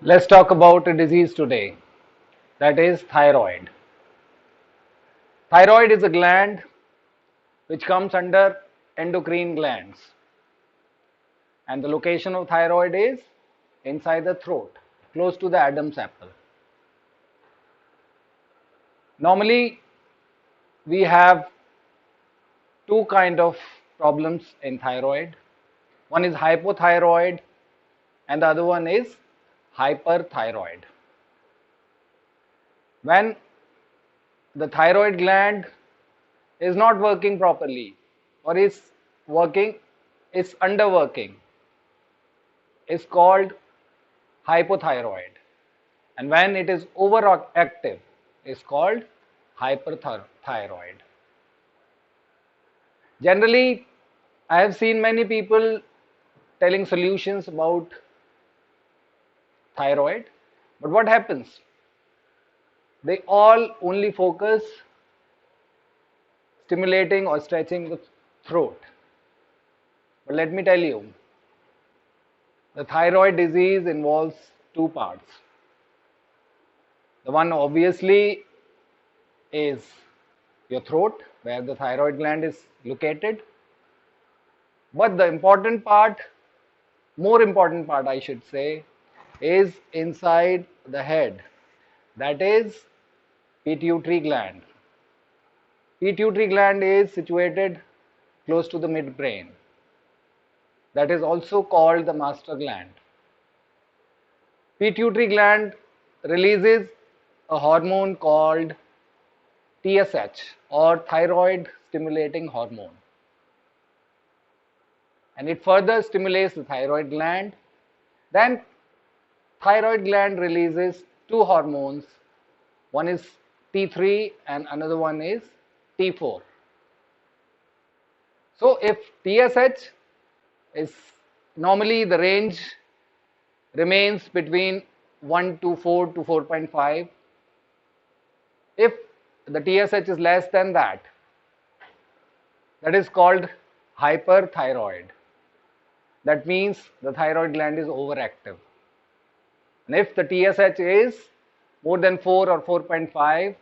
Let's talk about a disease today, that is thyroid. Thyroid is a gland which comes under endocrine glands, and the location of thyroid is inside the throat, close to the Adam's apple. Normally, we have two kind of problems in thyroid. One is hypothyroid and the other one is hyperthyroid. When the thyroid gland is not working properly or is working is underworking, is called hypothyroid, and when it is overactive is called hyperthyroid. Generally, I have seen many people telling solutions about thyroid, but what happens? They all only focus stimulating or stretching the throat. But let me tell you, the thyroid disease involves two parts. The one obviously is your throat, where the thyroid gland is located. But the important part, more important part I should say, is inside the head. That is pituitary gland. Pituitary gland is situated close to the midbrain. That is also called the master gland. Pituitary gland releases a hormone called TSH or thyroid stimulating hormone, and it further stimulates the thyroid gland. Then thyroid gland releases two hormones, one is T3 and another one is T4. So if TSH is normally, the range remains between 1 to 4 to 4.5. If the TSH is less than that, that is called hyperthyroid. That means the thyroid gland is overactive. And if the TSH is more than 4 or 4.5,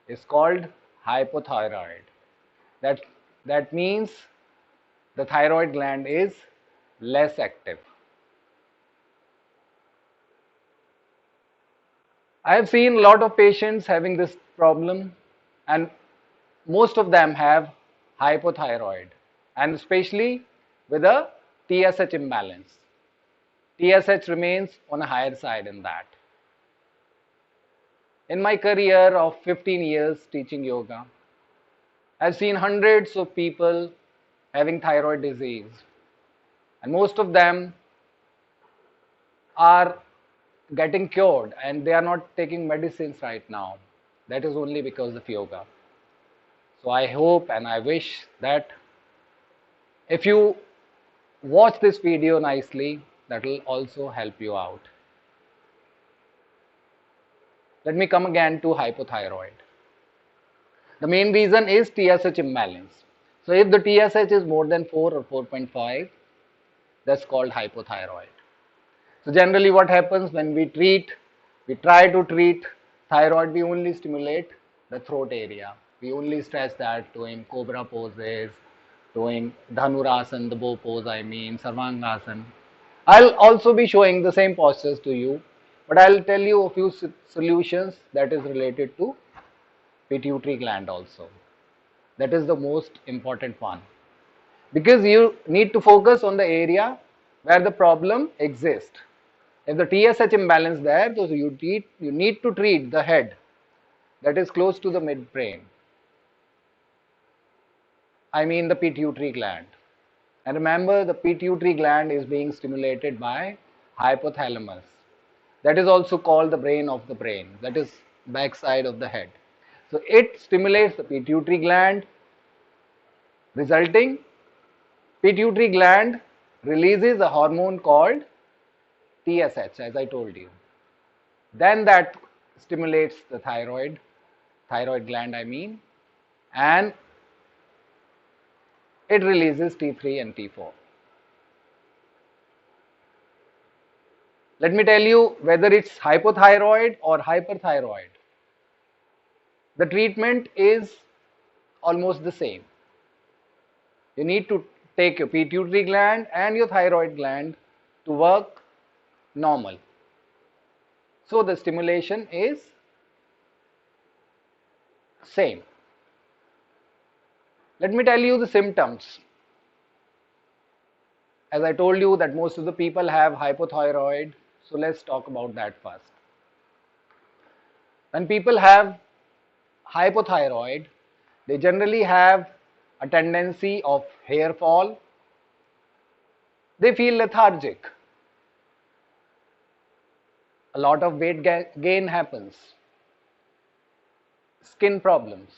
is called hypothyroid. That means the thyroid gland is less active. I have seen a lot of patients having this problem, and most of them have hypothyroid, and especially with a TSH imbalance. TSH remains on a higher side in that. In my career of 15 years teaching yoga, I've seen hundreds of people having thyroid disease, and most of them are getting cured and they are not taking medicines right now. That is only because of yoga. So I hope and I wish that if you watch this video nicely, that will also help you out. Let me come again to hypothyroid. The main reason is TSH imbalance. So if the TSH is more than 4 or 4.5, that's called hypothyroid. So generally what happens when we try to treat thyroid, we only stimulate the throat area. We only stretch that, doing cobra poses, doing dhanurasana, the bow pose sarvangasana. I'll also be showing the same postures to you, but I'll tell you a few solutions that is related to pituitary gland also. That is the most important one, because you need to focus on the area where the problem exists. If the TSH imbalance there, so you need to treat the head that is close to the midbrain. The pituitary gland. And remember, the pituitary gland is being stimulated by hypothalamus. That is also called the brain of the brain. That is backside of the head. So it stimulates the pituitary gland, resulting pituitary gland releases a hormone called TSH, as I told you. Then that stimulates the thyroid gland and it releases T3 and T4. Let me tell you, whether it's hypothyroid or hyperthyroid, the treatment is almost the same. You need to take your pituitary gland and your thyroid gland to work normal. So the stimulation is same. Let me tell you the symptoms. As I told you that most of the people have hypothyroid, so let's talk about that first. When people have hypothyroid, they generally have a tendency of hair fall. They feel lethargic. A lot of weight gain happens. Skin problems.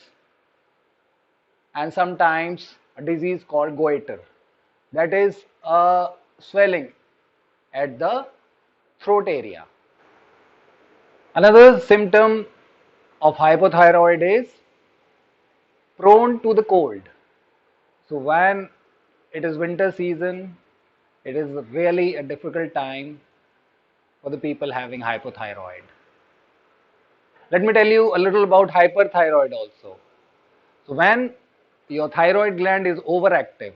And sometimes a disease called goiter. That is a swelling at the throat area. Another symptom of hypothyroid is prone to the cold. So when it is winter season, it is really a difficult time for the people having hypothyroid. Let me tell you a little about hyperthyroid also. So when your thyroid gland is overactive,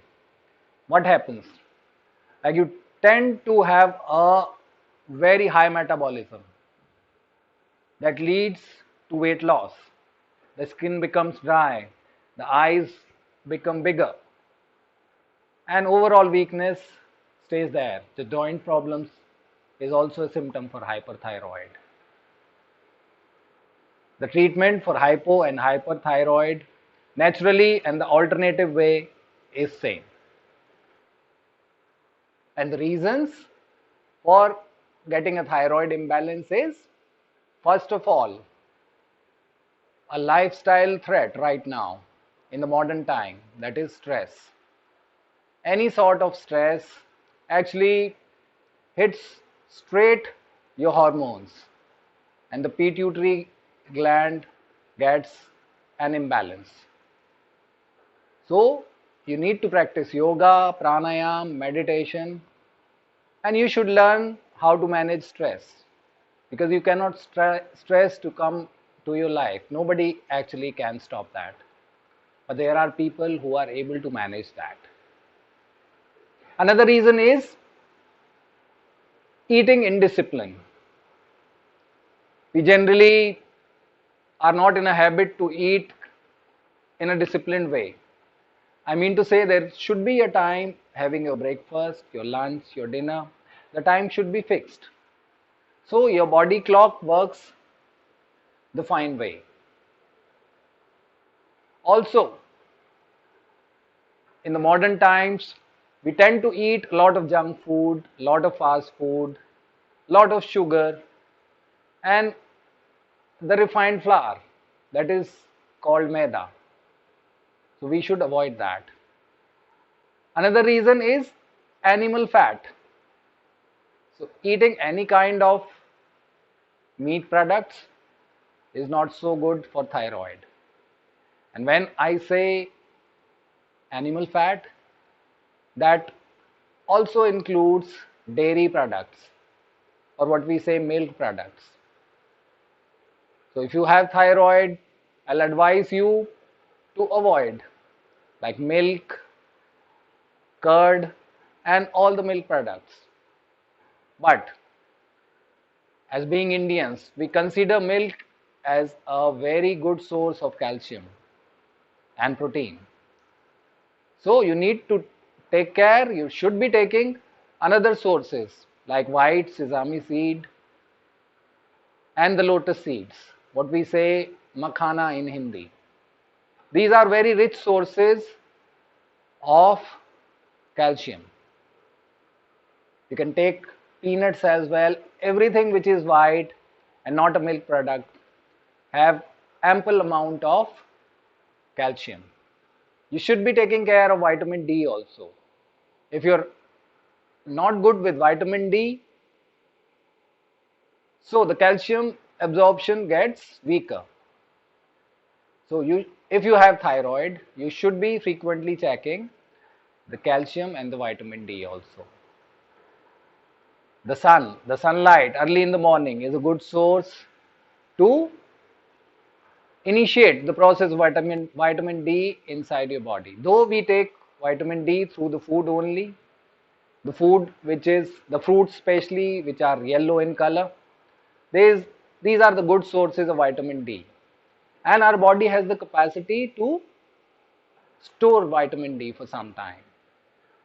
what happens? Like you tend to have a very high metabolism that leads to weight loss. The skin becomes dry, the eyes become bigger, and overall weakness stays there. The joint problems is also a symptom for hyperthyroid. The treatment for hypo and hyperthyroid naturally and the alternative way is same. And the reasons for getting a thyroid imbalance is, first of all, a lifestyle threat right now in the modern time, that is stress. Any sort of stress actually hits straight your hormones, and the pituitary gland gets an imbalance. So you need to practice yoga, pranayama, meditation, and you should learn how to manage stress, because you cannot stress to come to your life. Nobody actually can stop that, but there are people who are able to manage that. Another reason is eating indiscipline. We generally are not in a habit to eat in a disciplined way. I mean to say, there should be a time having your breakfast, your lunch, your dinner. The time should be fixed. So your body clock works the fine way. Also, in the modern times, we tend to eat a lot of junk food, a lot of fast food, a lot of sugar, and the refined flour that is called maida. So we should avoid that. Another reason is animal fat. So eating any kind of meat products is not so good for thyroid. And when I say animal fat, that also includes dairy products, or what we say milk products. So if you have thyroid, I'll advise you to avoid like milk, curd, and all the milk products. But as being Indians, we consider milk as a very good source of calcium and protein. So you need to take care, you should be taking another sources like white sesame seed and the lotus seeds, what we say makhana in Hindi. These are very rich sources of calcium. You can take peanuts as well. Everything which is white and not a milk product have ample amount of calcium. You should be taking care of vitamin D also. If you're not good with vitamin D, so the calcium absorption gets weaker. So if you have thyroid, you should be frequently checking the calcium and the vitamin D also. the sunlight early in the morning is a good source to initiate the process of vitamin D inside your body. Though we take vitamin D through the food only, the food which is the fruits especially which are yellow in color, these these are the good sources of vitamin D, and our body has the capacity to store vitamin D for some time.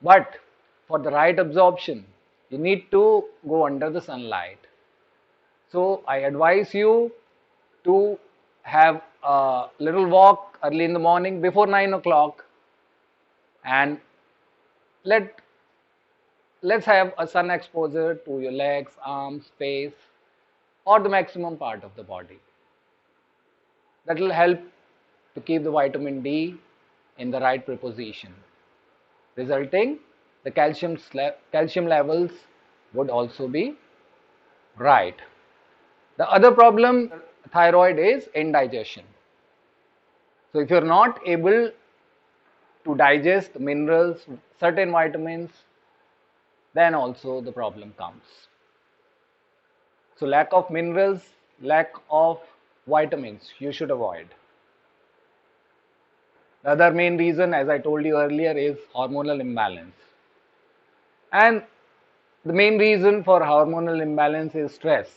But for the right absorption, you need to go under the sunlight. So I advise you to have a little walk early in the morning before 9 o'clock, and let let's have a sun exposure to your legs, arms, face, or the maximum part of the body. That will help to keep the vitamin D in the right preposition, resulting the calcium levels would also be right. The other problem thyroid is indigestion. So if you're not able to digest minerals, certain vitamins, then also the problem comes. So lack of minerals, lack of vitamins you should avoid. The other main reason, as I told you earlier, is hormonal imbalance. And the main reason for hormonal imbalance is stress.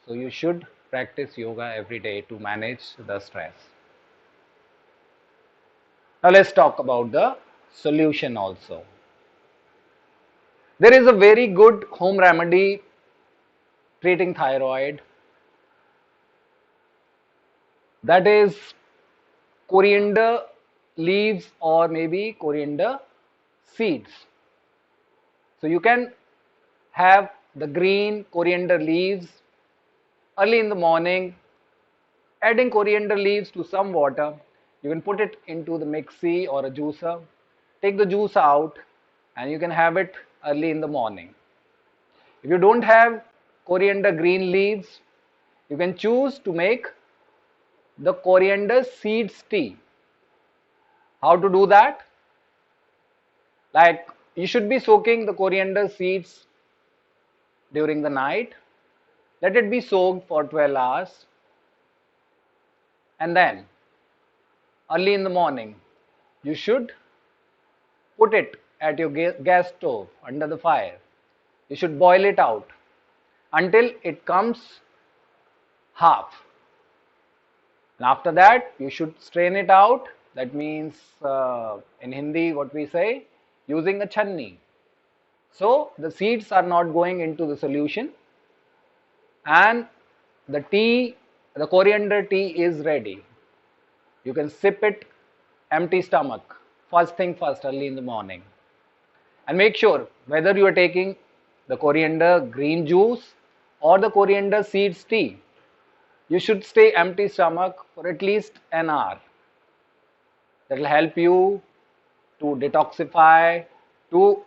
So you should practice yoga every day to manage the stress. Now let's talk about the solution also. There is a very good home remedy treating thyroid, that is coriander leaves or maybe coriander seeds. So you can have the green coriander leaves early in the morning, adding coriander leaves to some water. You can put it into the mixie or a juicer, take the juice out, and you can have it early in the morning. If you don't have coriander green leaves, you can choose to make the coriander seeds tea. How to do that? Like, you should be soaking the coriander seeds during the night. Let it be soaked for 12 hours. And then, early in the morning, you should put it at your gas stove under the fire. You should boil it out until it comes half. And after that, you should strain it out. That means in Hindi, what we say, using a channi. So the seeds are not going into the solution, and the tea, the coriander tea is ready. You can sip it empty stomach, first thing first, early in the morning. And make sure whether you are taking the coriander green juice or the coriander seeds tea, you should stay empty stomach for at least an hour. That will help you to detoxify, to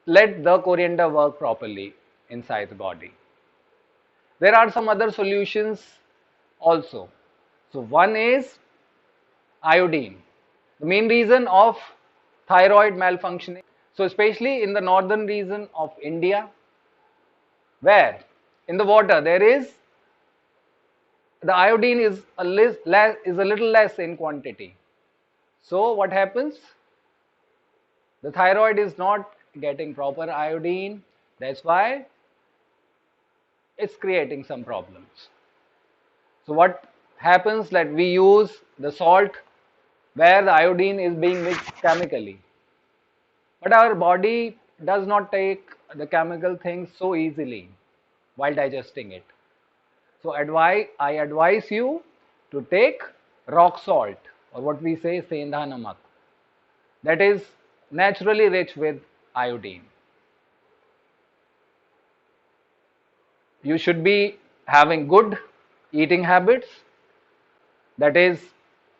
let the coriander work properly inside the body. There are some other solutions also. So one is iodine. The main reason of thyroid malfunctioning, so especially in the northern region of India, where in the water there is the iodine is a little less in quantity. So what happens? The thyroid is not getting proper iodine. That's why it's creating some problems. So what happens that we use the salt where the iodine is being mixed chemically. But our body does not take the chemical things so easily while digesting it. So I advise you to take rock salt, or what we say sendha namak, that is naturally rich with iodine. You should be having good eating habits, that is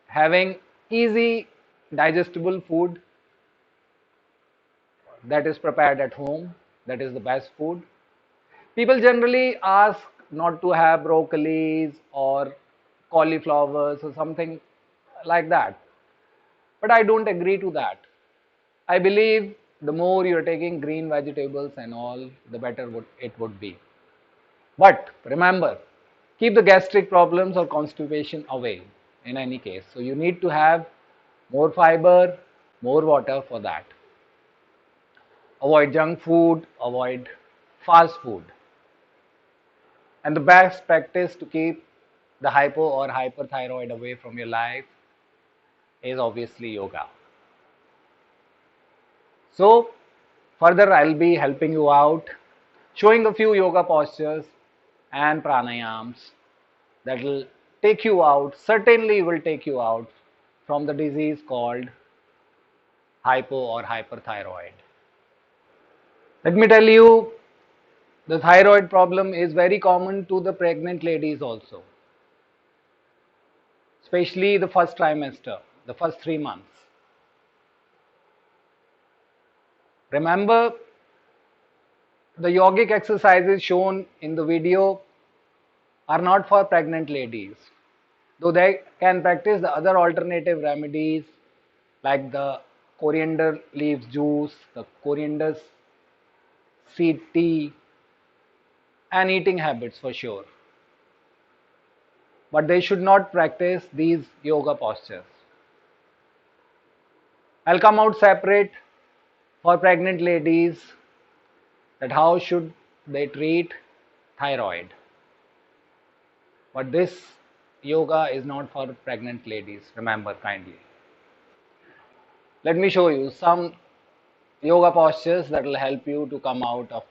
having easy digestible food that is prepared at home. That is the best food. People generally ask not to have broccolis or cauliflowers or something like that. But I don't agree to that. I believe the more you're taking green vegetables and all, the better it would be. But remember, keep the gastric problems or constipation away in any case. So you need to have more fiber, more water for that. Avoid junk food, avoid fast food. And the best practice to keep the hypo or hyperthyroid away from your life is obviously yoga. So further I'll be helping you out, showing a few yoga postures and pranayams that will take you out, certainly will take you out from the disease called hypo or hyperthyroid. Let me tell you, the thyroid problem is very common to the pregnant ladies also, especially the first trimester, the first 3 months. Remember, the yogic exercises shown in the video are not for pregnant ladies, though they can practice the other alternative remedies like the coriander leaves juice, the coriander seed tea, and eating habits for sure. But they should not practice these yoga postures. I'll come out separate for pregnant ladies that how should they treat thyroid. But this yoga is not for pregnant ladies, remember kindly. Let me show you some yoga postures that will help you to come out of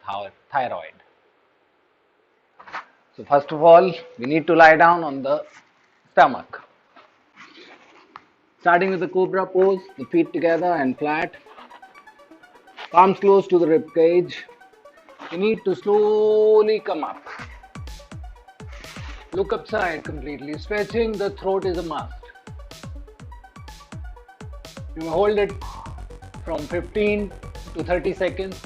thyroid. So first of all, we need to lie down on the stomach. Starting with the cobra pose, the feet together and flat, palms close to the rib cage. You need to slowly come up. Look upside completely. Stretching the throat is a must. You may hold it from 15 to 30 seconds.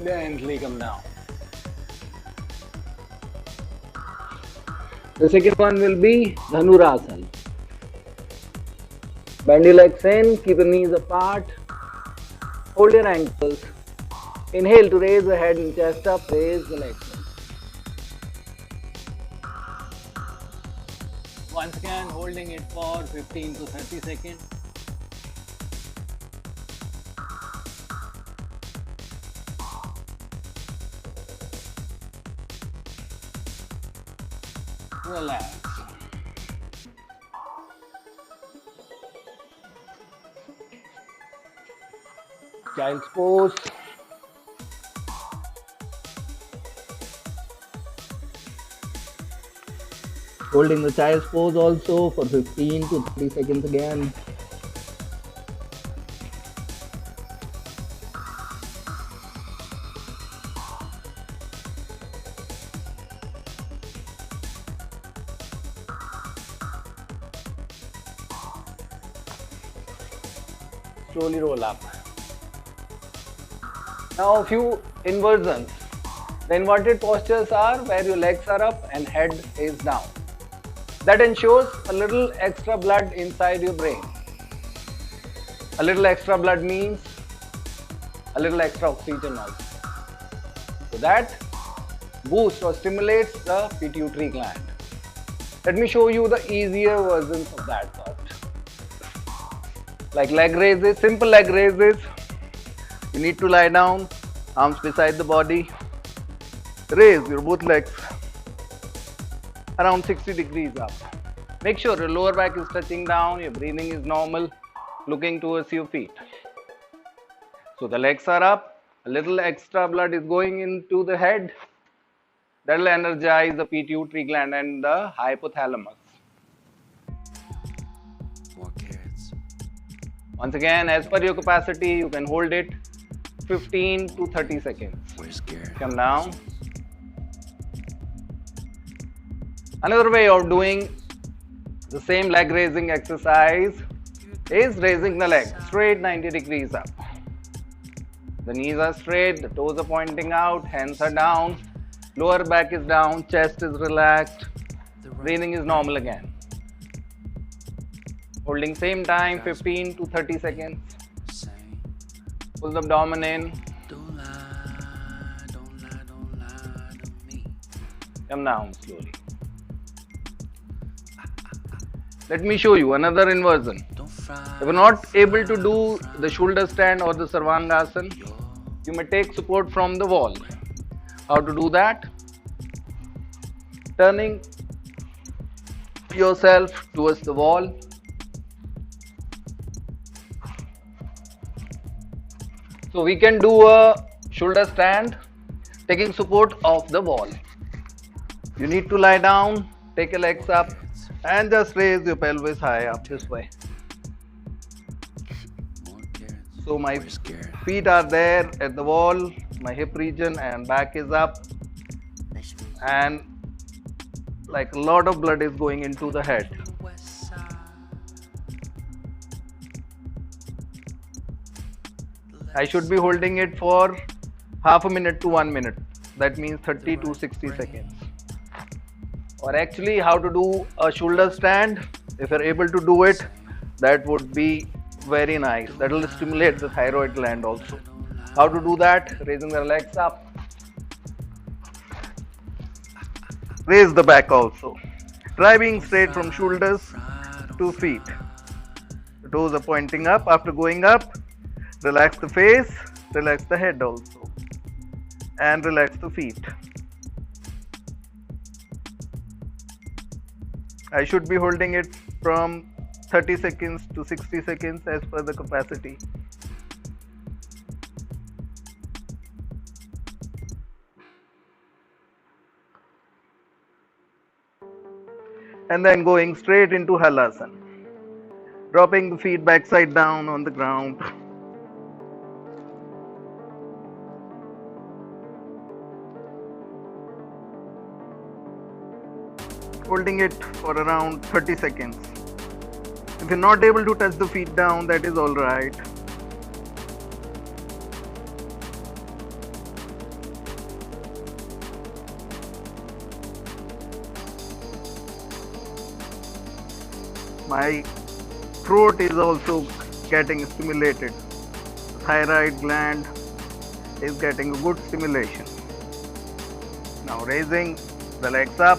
Gently come down. The second one will be Dhanurasana. Bend your legs in, keep your knees apart, hold your ankles. Inhale to raise the head and chest up, raise the legs in. Once again, holding it for 15 to 30 seconds. Relax. Child's pose. Holding the child's pose also for 15 to 30 seconds again. Slowly roll up. Now a few inversions. The inverted postures are where your legs are up and head is down. That ensures a little extra blood inside your brain. A little extra blood means a little extra oxygen also. So that boosts or stimulates the pituitary gland. Let me show you the easier versions of that part. Like leg raises, simple leg raises. You need to lie down, arms beside the body. Raise your both legs around 60 degrees up. Make sure your lower back is touching down, your breathing is normal, looking towards your feet. So the legs are up, a little extra blood is going into the head. That will energize the pituitary gland and the hypothalamus. More carrots. Once again, as per your capacity, you can hold it 15 to 30 seconds. Where's Garrett? Come down. Another way of doing the same leg raising exercise is raising the leg straight 90 degrees up. The knees are straight, the toes are pointing out, hands are down, lower back is down, chest is relaxed, breathing is normal again. Holding same time 15 to 30 seconds. Same. Pull the abdomen in. Don't lie, don't lie, don't lie to me. Come down slowly. Let me show you another inversion. Don't fry. If you're not able to do the shoulder stand or the Sarvangasana, you may take support from the wall. How to do that? Turning yourself towards the wall. So we can do a shoulder stand taking support of the wall. You need to lie down, take your legs up and just raise your pelvis high up this way. More carrots. So my We're scared. feet are there at the wall, my hip region and back is up, and like a lot of blood is going into the head. West side. I should be holding it for half a minute to 1 minute. That means 30 to 60 seconds. Or actually how to do a shoulder stand, if you're able to do it, that would be very nice. That will stimulate the thyroid gland also. How to do that? Raising the legs up. Raise the back also. Driving straight from shoulders to feet. The toes are pointing up. After going up, relax the face, relax the head also, and relax the feet. I should be holding it from 30 seconds to 60 seconds as per the capacity. And then going straight into Halasana. Dropping the feet backside down on the ground. Holding it for around 30 seconds. If you're not able to touch the feet down, that is alright. My throat is also getting stimulated. The thyroid gland is getting a good stimulation. Now raising the legs up,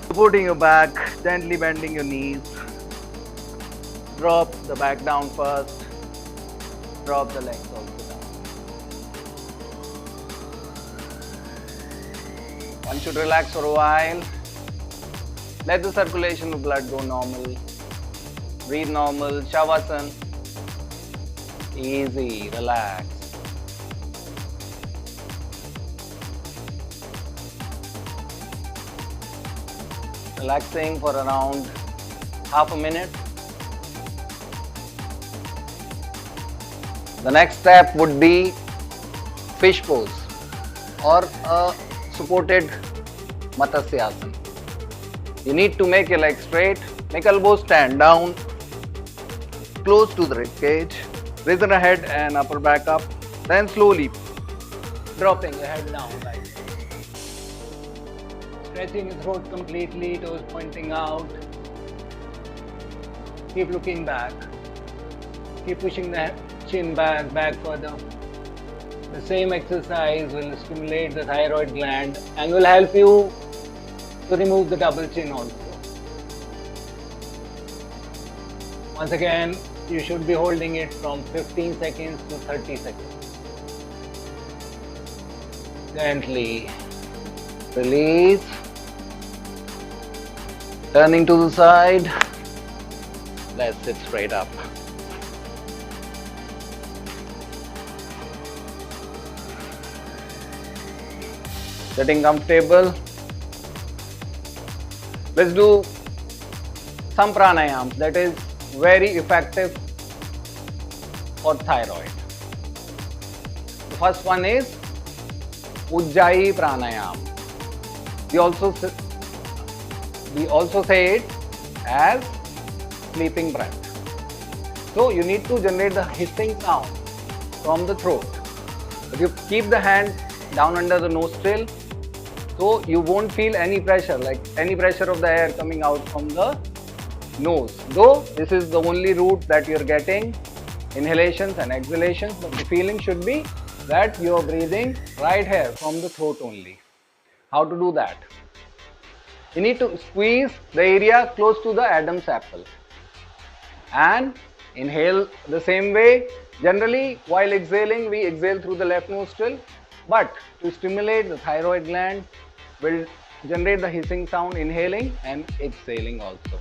supporting your back, gently bending your knees. Drop the back down first, drop the legs also down. One should relax for a while. Let the circulation of blood go normal. Breathe normal. Shavasana. Easy, relax. Relaxing for around half a minute. The next step would be fish pose or a supported Matsasyasana. You need to make your legs straight, make elbows stand down, close to the rib cage, raising the head and upper back up, then slowly dropping your head down like this. Stretching your throat completely, toes pointing out. Keep looking back. Keep pushing the chin back further. The same exercise will stimulate the thyroid gland and will help you to remove the double chin also. Once again, you should be holding it from 15 seconds to 30 seconds. Gently release. Turning to the side. Let's sit straight up. Getting comfortable. Let's do some pranayams that is very effective for thyroid. The first one is Ujjayi pranayam. We also say it as sleeping breath. So you need to generate the hissing sound from the throat. If you keep the hand down under the nostril, so you won't feel any pressure, like any pressure of the air coming out from the nose. Though this is the only route that you're getting inhalations and exhalations, but the feeling should be that you're breathing right here from the throat only. How to do that? You need to squeeze the area close to the Adam's apple and inhale the same way. Generally, while exhaling, we exhale through the left nostril, but to stimulate the thyroid gland, will generate the hissing sound inhaling and exhaling also.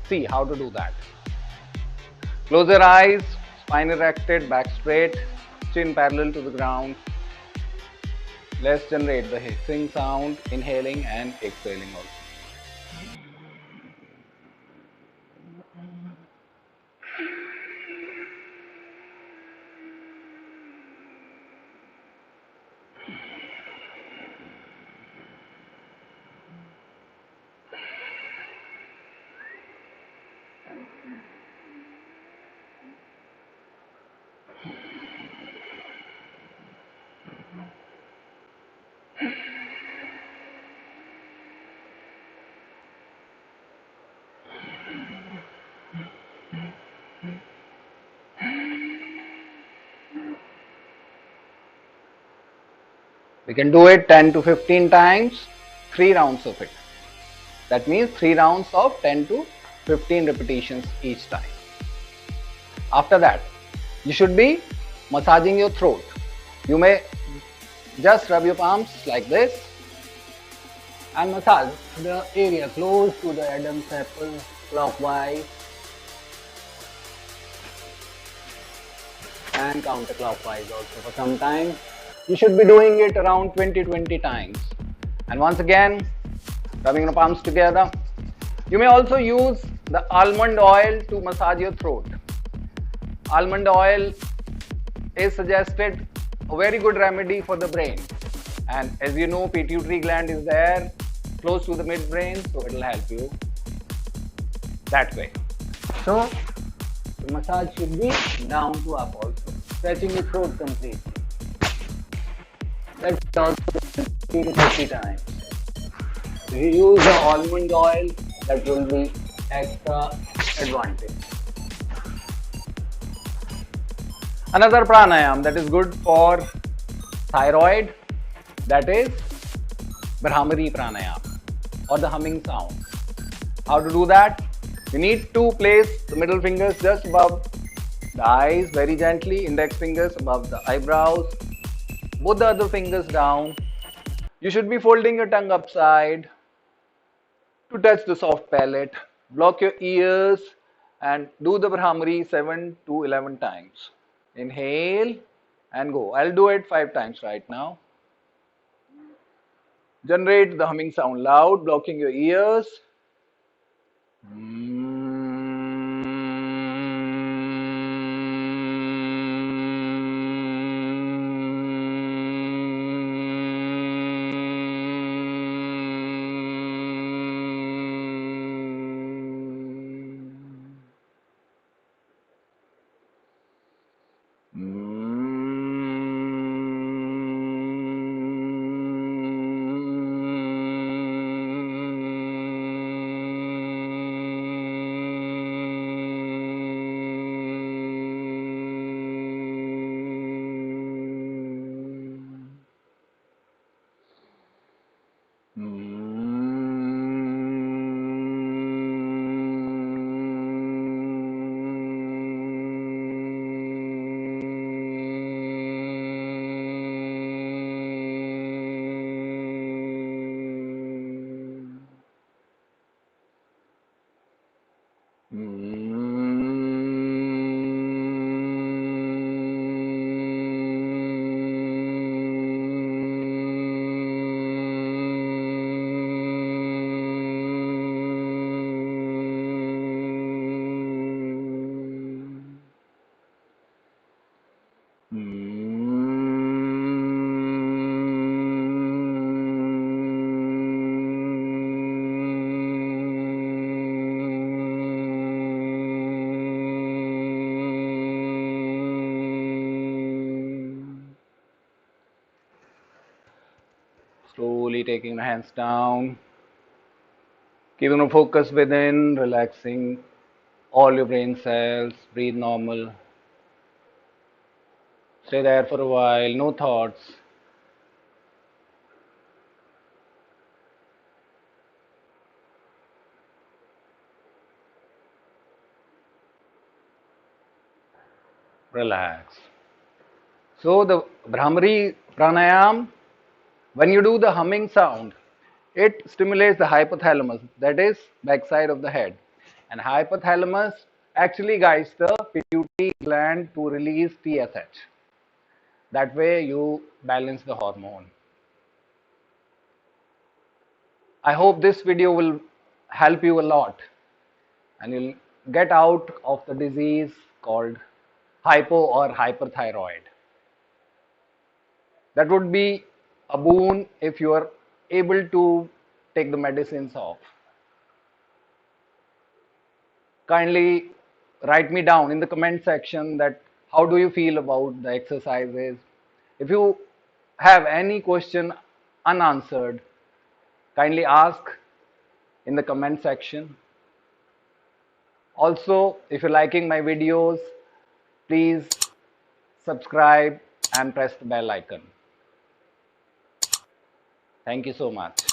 See how to do that. Close your eyes, spine erected, back straight, chin parallel to the ground. Let's generate the hissing sound, inhaling and exhaling also. We can do it 10 to 15 times, 3 rounds of it. That means 3 rounds of 10 to 15 repetitions each time. After that, you should be massaging your throat. You may just rub your palms like this and massage the area close to the Adam's apple clockwise and counterclockwise also for some time. You should be doing it around 20 times. And once again, rubbing the palms together. You may also use the almond oil to massage your throat. Almond oil is suggested a very good remedy for the brain. And as you know, pituitary gland is there close to the midbrain, so it will help you that way. So, the massage should be down to up also, stretching your throat completely. Let's also 20 to 30 times. If you use the almond oil, that will be extra advantage. Another pranayam that is good for thyroid, that is Brahmari pranayama or the humming sound. How to do that? You need to place the middle fingers just above the eyes very gently, index fingers above the eyebrows, both the other fingers down. You should be folding your tongue upside to touch the soft palate. Block your ears and do the Brahmari 7 to 11 times. Inhale and go. I'll do it 5 times right now. Generate the humming sound loud, blocking your ears. Slowly taking the hands down. Keeping the focus within, relaxing all your brain cells, breathe normal. Stay there for a while, no thoughts. Relax. So the Brahmari pranayam, when you do the humming sound, it stimulates the hypothalamus, that is backside of the head. And hypothalamus actually guides the pituitary gland to release TSH. That way you balance the hormone. I hope this video will help you a lot and you'll get out of the disease called hypo or hyperthyroid. That would be a boon if you are able to take the medicines off. Kindly write me down in the comment section that how do you feel about the exercises. If you have any question unanswered, kindly ask in the comment section. Also, if you're liking my videos, please subscribe and press the bell icon. Thank you so much.